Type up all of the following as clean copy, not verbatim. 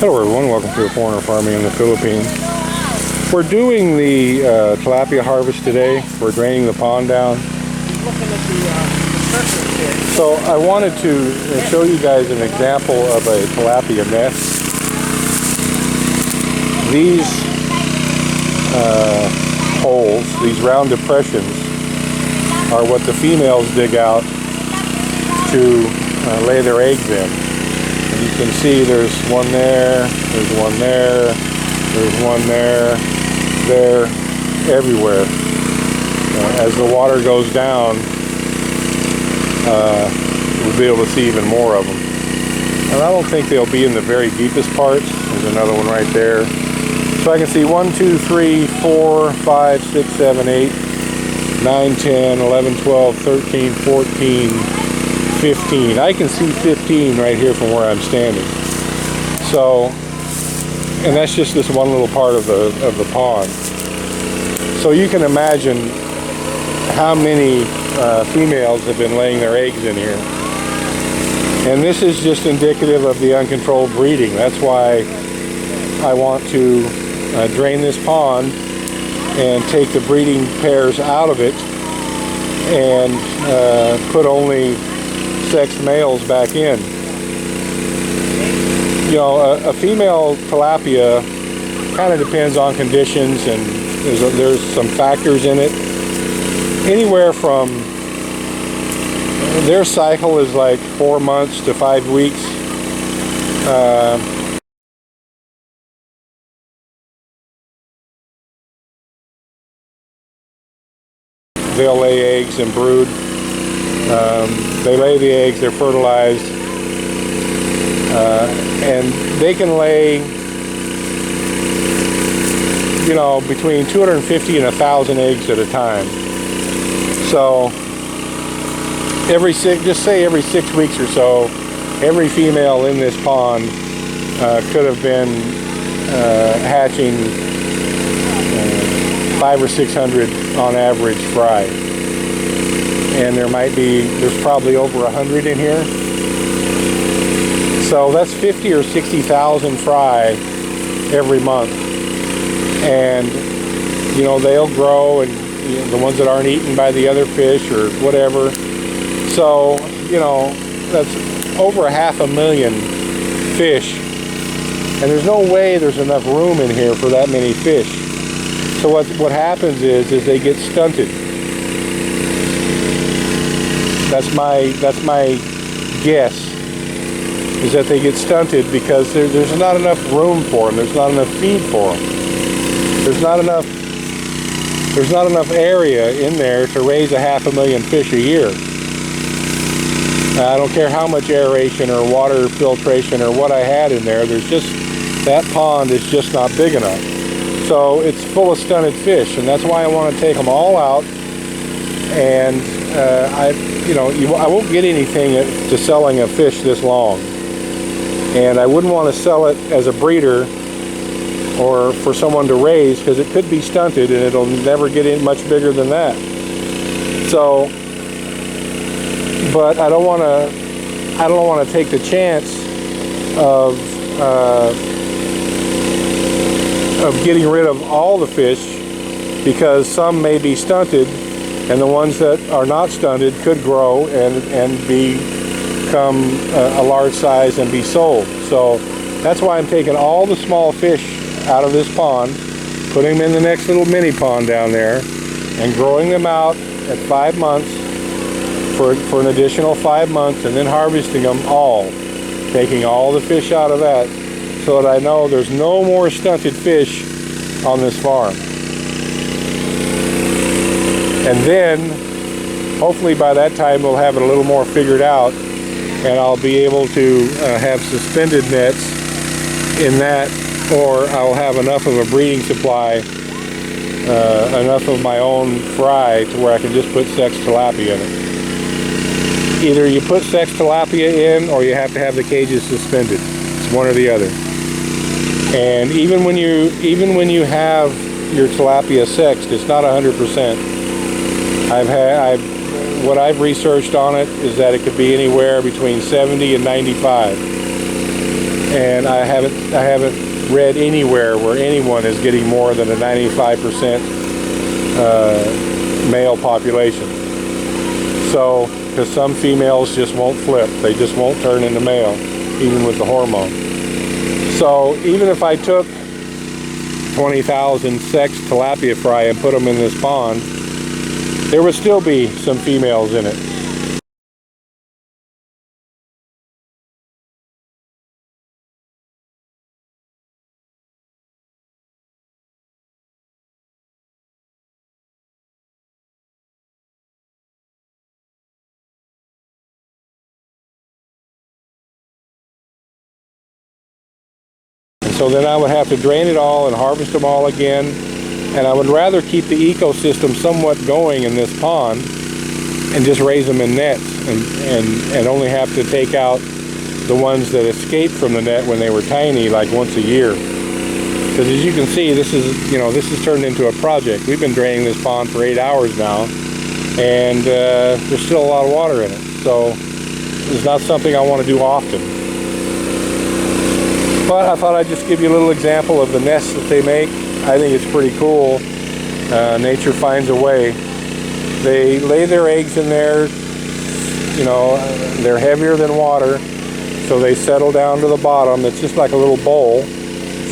Hello everyone, welcome to Foreigner Farming in the Philippines. We're doing the tilapia harvest today. We're draining the pond down. So I wanted to show you guys an example of a tilapia nest. These holes, these round depressions, are what the females dig out to lay their eggs in. And you can see there's one there, there's one there, there's one there, everywhere. As the water goes down, we'll be able to see even more of them. And I don't think they'll be in the very deepest parts. There's another one right there. So I can see 1, 2, 3, 4, 5, 6, 7, 8, 9, 10, 11, 12, 13, 14, 15. I can see 15 right here from where I'm standing. So, and that's just this one little part of the pond. So you can imagine how many females have been laying their eggs in here. And this is just indicative of the uncontrolled breeding. That's why I want to drain this pond and take the breeding pairs out of it and put only sexed males back in. You know, a female tilapia kind of depends on conditions, and there's some factors in it. Anywhere from, their cycle is like 4 months to 5 weeks. They'll lay eggs and brood. They lay the eggs, they're fertilized, and they can lay, you know, between 250 and 1,000 eggs at a time. So just say every 6 weeks or so, every female in this pond could have been hatching 500 or 600 on average fry. And there's probably over 100 in here. So that's 50 or 60,000 fry every month. And, you know, they'll grow, and the ones that aren't eaten by the other fish or whatever. So, you know, that's over 500,000 fish. And there's no way there's enough room in here for that many fish. So what happens is they get stunted. That's my guess, is that they get stunted because there's not enough room for them. There's not enough feed for them. There's not enough area in there to raise 500,000 fish a year. I don't care how much aeration or water filtration or what I had in there. That pond is just not big enough. So it's full of stunted fish, and that's why I want to take them all out. And I won't get anything to selling a fish this long, and I wouldn't want to sell it as a breeder or for someone to raise, because it could be stunted and it'll never get any much bigger than that. So, but I don't want to take the chance of getting rid of all the fish, because some may be stunted, and the ones that are not stunted could grow and become a large size and be sold. So that's why I'm taking all the small fish out of this pond, putting them in the next little mini pond down there, and growing them out at 5 months for an additional 5 months, and then harvesting them all, taking all the fish out of that, so that I know there's no more stunted fish on this farm. And then, hopefully by that time, we'll have it a little more figured out, and I'll be able to have suspended nets in that, or I'll have enough of a breeding supply, enough of my own fry to where I can just put sex tilapia in it. Either you put sex tilapia in, or you have to have the cages suspended. It's one or the other. And even when you have your tilapia sexed, it's not 100%. What I've researched on it is that it could be anywhere between 70 and 95. and I haven't read anywhere where anyone is getting more than a 95% male population. So, because some females just won't flip, they just won't turn into male, even with the hormone. So even if I took 20,000 sex tilapia fry and put them in this pond, there would still be some females in it. So then I would have to drain it all and harvest them all again, and I would rather keep the ecosystem somewhat going in this pond and just raise them in nets and only have to take out the ones that escaped from the net when they were tiny, like once a year. Because as you can see, this is turned into a project. We've been draining this pond for 8 hours now, and there's still a lot of water in it. So it's not something I want to do often. But I thought I'd just give you a little example of the nests that they make. I think it's pretty cool. Nature finds a way. They lay their eggs in there, they're heavier than water, so they settle down to the bottom. It's just like a little bowl.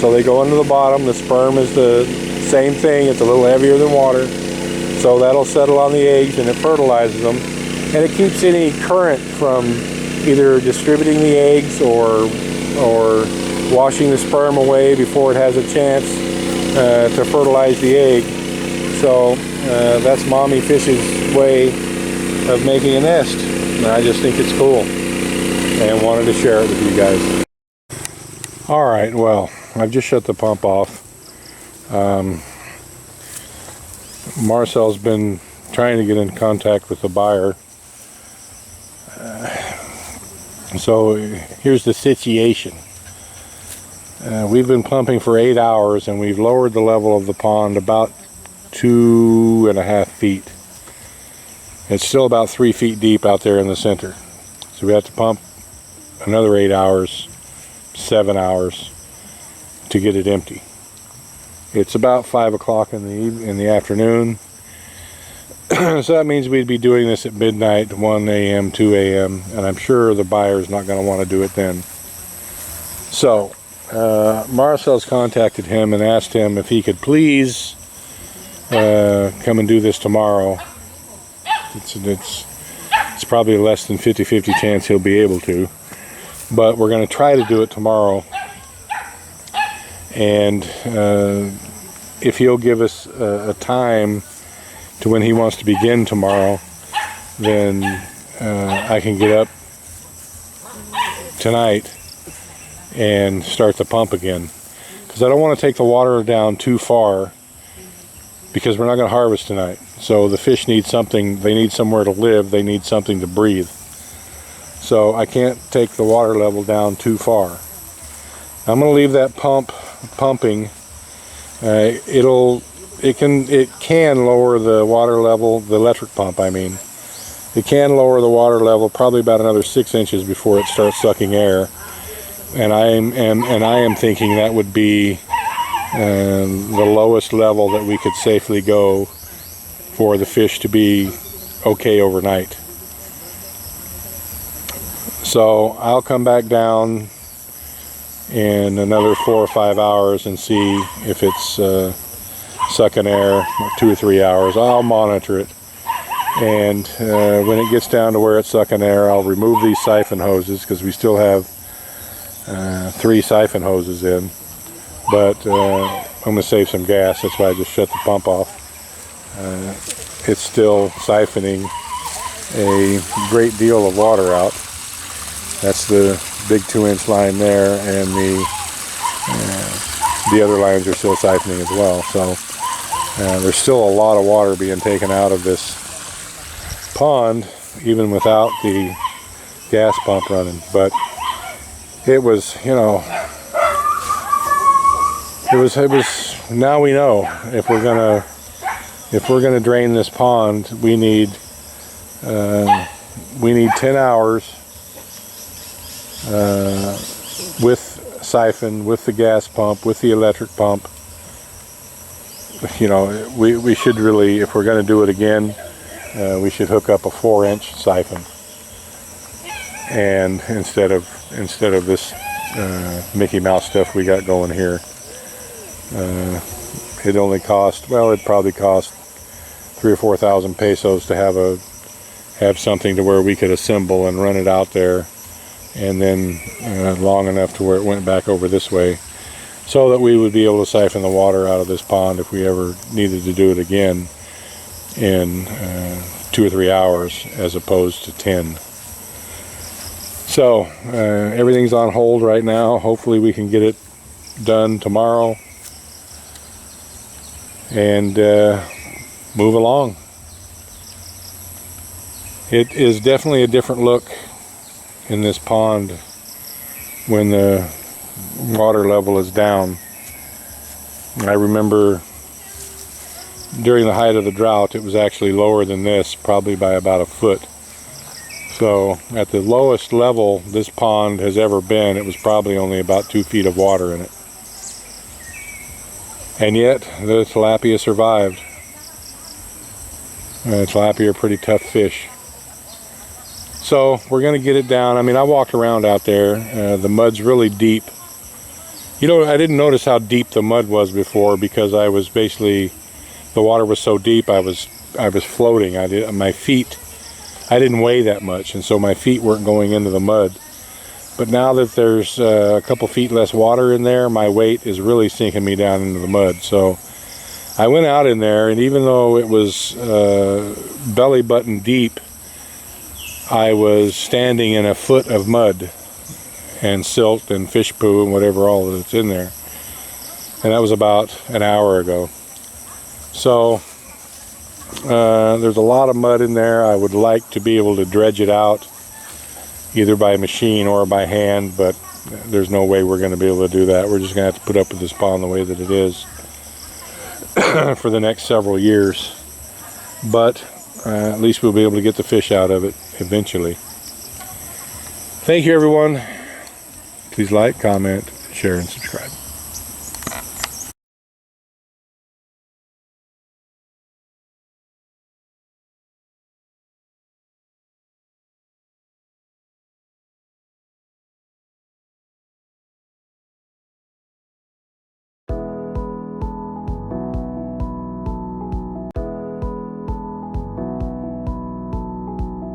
So they go into the bottom. The sperm is the same thing. It's a little heavier than water. So that'll settle on the eggs and it fertilizes them. And it keeps any current from either distributing the eggs or washing the sperm away before it has a chance to fertilize the egg. So that's mommy fish's way of making a nest. And I just think it's cool and wanted to share it with you guys. Alright, well, I've just shut the pump off. Marcel's been trying to get in contact with the buyer. So here's the situation. We've been pumping for 8 hours and we've lowered the level of the pond about 2.5 feet. It's still about 3 feet deep out there in the center. So we have to pump another 8 hours, 7 hours to get it empty. It's about 5 o'clock in the afternoon. So that means we'd be doing this at midnight, 1 a.m., 2 a.m., and I'm sure the buyer's not going to want to do it then. So Marcel's contacted him and asked him if he could please come and do this tomorrow. It's probably a less than 50-50 chance he'll be able to, but we're going to try to do it tomorrow. And if he'll give us a time to when he wants to begin tomorrow, then I can get up tonight and start the pump again, because I don't want to take the water down too far, because we're not going to harvest tonight. So the fish need something, they need somewhere to live, they need something to breathe. So I can't take the water level down too far. I'm going to leave that pump pumping. It can lower the water level, the electric pump I mean. It can lower the water level probably about another 6 inches before it starts sucking air. And I am thinking that would be the lowest level that we could safely go for the fish to be okay overnight. So I'll come back down in another 4 or 5 hours and see if it's sucking air, 2 or 3 hours. I'll monitor it, and when it gets down to where it's sucking air, I'll remove these siphon hoses, because we still have 3 siphon hoses in, but I'm going to save some gas. That's why I just shut the pump off. It's still siphoning a great deal of water out. That's the big 2-inch line there, and the other lines are still siphoning as well. So there's still a lot of water being taken out of this pond, even without the gas pump running. But it was, it was. Now we know if we're gonna drain this pond, we need 10 hours with siphon with the gas pump, with the electric pump. You know, we should really, if we're going to do it again, we should hook up a 4-inch siphon, and instead of this Mickey Mouse stuff we got going here. It only cost, well, it probably cost 3,000 or 4,000 pesos to have something to where we could assemble and run it out there, and then long enough to where it went back over this way, so that we would be able to siphon the water out of this pond if we ever needed to do it again in 2 or 3 hours as opposed to 10. So everything's on hold right now. Hopefully we can get it done tomorrow and move along. It is definitely a different look in this pond when the water level is down. I remember during the height of the drought it was actually lower than this, probably by about a foot. So at the lowest level this pond has ever been, it was probably only about 2 feet of water in it. And yet the tilapia survived. Tilapia are pretty tough fish. So we're going to get it down. I mean, I walked around out there. The mud's really deep. You know, I didn't notice how deep the mud was before because I was basically, the water was so deep I was floating. My feet, I didn't weigh that much, and so my feet weren't going into the mud. But now that there's a couple feet less water in there, my weight is really sinking me down into the mud. So I went out in there, and even though it was belly button deep, I was standing in a foot of mud and silt and fish poo and whatever all that's in there. And that was about an hour ago. So there's a lot of mud in there. I would like to be able to dredge it out either by machine or by hand, but there's no way we're going to be able to do that. We're just going to have to put up with this pond the way that it is for the next several years. But at least we'll be able to get the fish out of it eventually. Thank you, everyone. Please like, comment, share, and subscribe.